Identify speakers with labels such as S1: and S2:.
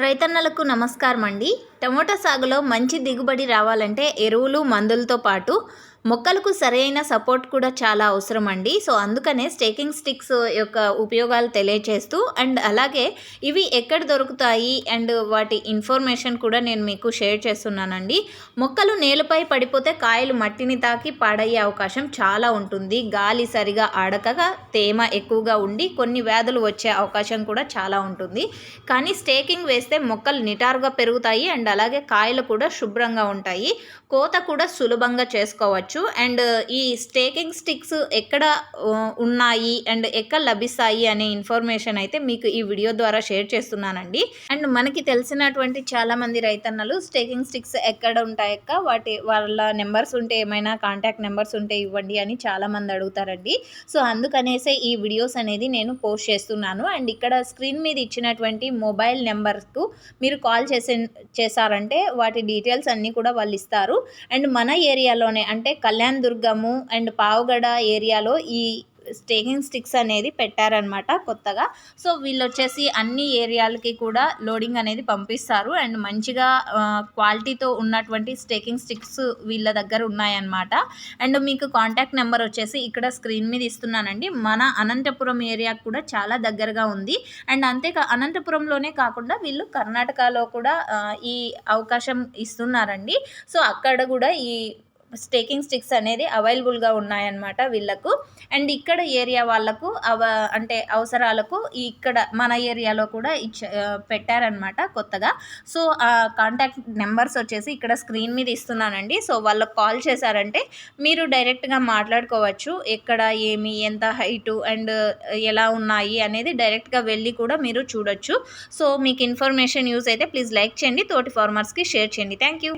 S1: రైతన్నలకు నమస్కారం అండి. టమోటా సాగులో మంచి దిగుబడి రావాలంటే ఎరువులు, మందులతో పాటు మొక్కలకు సరైన సపోర్ట్ కూడా చాలా అవసరం అండి. సో, అందుకనే స్టేకింగ్ స్టిక్స్ యొక్క ఉపయోగాలు తెలియచేస్తూ అండ్ అలాగే ఇవి ఎక్కడ దొరుకుతాయి అండ్ వాటి ఇన్ఫర్మేషన్ కూడా నేను మీకు షేర్ చేస్తున్నానండి. మొక్కలు నేలపై పడిపోతే కాయలు మట్టిని తాకి పాడయ్యే అవకాశం చాలా ఉంటుంది. గాలి సరిగా ఆడక తేమ ఎక్కువగా ఉండి కొన్ని వ్యాధులు వచ్చే అవకాశం కూడా చాలా ఉంటుంది. కానీ స్టేకింగ్ వేస్తే మొక్కలు నిటారుగా పెరుగుతాయి అండ్ అలాగే కాయలు కూడా శుభ్రంగా ఉంటాయి. కోత కూడా సులభంగా చేసుకోవచ్చు. అండ్ ఈ స్టేకింగ్ స్టిక్స్ ఎక్కడ ఉన్నాయి అండ్ ఎక్కడ లభిస్తాయి అనే ఇన్ఫర్మేషన్ అయితే మీకు ఈ వీడియో ద్వారా షేర్ చేస్తున్నానండి. అండ్ మనకి తెలిసినటువంటి చాలామంది రైతన్నలు స్టేకింగ్ స్టిక్స్ ఎక్కడ ఉంటాయక్క, వాళ్ళ నెంబర్స్ ఉంటే ఏమైనా కాంటాక్ట్ నెంబర్స్ ఉంటే ఇవ్వండి అని చాలామంది అడుగుతారండి. సో, అందుకనేసే ఈ వీడియోస్ అనేది నేను పోస్ట్ చేస్తున్నాను. అండ్ ఇక్కడ స్క్రీన్ మీద ఇచ్చినటువంటి మొబైల్ నెంబర్కు మీరు కాల్ చేశారంటే వాటి డీటెయిల్స్ అన్నీ కూడా వాళ్ళు ఇస్తారు. అండ్ మన ఏరియాలోనే అంటే కళ్యాణ్ దుర్గము అండ్ పావుగడ ఏరియాలో ఈ స్టేకింగ్ స్టిక్స్ అనేది పెట్టారనమాట కొత్తగా. సో, వీళ్ళు వచ్చేసి అన్ని ఏరియాలకి కూడా లోడింగ్ అనేది పంపిస్తారు అండ్ మంచిగా క్వాలిటీతో ఉన్నటువంటి స్టేకింగ్ స్టిక్స్ వీళ్ళ దగ్గర ఉన్నాయన్నమాట. అండ్ మీకు కాంటాక్ట్ నెంబర్ వచ్చేసి ఇక్కడ స్క్రీన్ మీద ఇస్తున్నానండి. మన అనంతపురం ఏరియాకు కూడా చాలా దగ్గరగా ఉంది. అండ్ అనంతపురంలోనే కాకుండా వీళ్ళు కర్ణాటకలో కూడా ఈ అవకాశం ఇస్తున్నారండి. సో, అక్కడ కూడా ఈ స్టేకింగ్ స్టిక్స్ అనేది అవైలబుల్గా ఉన్నాయన్నమాట వీళ్ళకు. అండ్ ఇక్కడ ఏరియా వాళ్ళకు అంటే అవసరాలకు ఇక్కడ మన ఏరియాలో కూడా పెట్టారనమాట కొత్తగా. సో, కాంటాక్ట్ నెంబర్స్ వచ్చేసి ఇక్కడ స్క్రీన్ మీద ఇస్తున్నానండి. సో, వాళ్ళకు కాల్ చేశారంటే మీరు డైరెక్ట్గా మాట్లాడుకోవచ్చు. ఎక్కడ ఏమి, ఎంత హైటు అండ్ ఎలా ఉన్నాయి అనేది డైరెక్ట్గా వెళ్ళి కూడా మీరు చూడొచ్చు. సో, మీకు ఇన్ఫర్మేషన్ యూస్ అయితే ప్లీజ్ లైక్ చేయండి, తోటి ఫార్మర్స్కి షేర్ చేయండి. Thank you.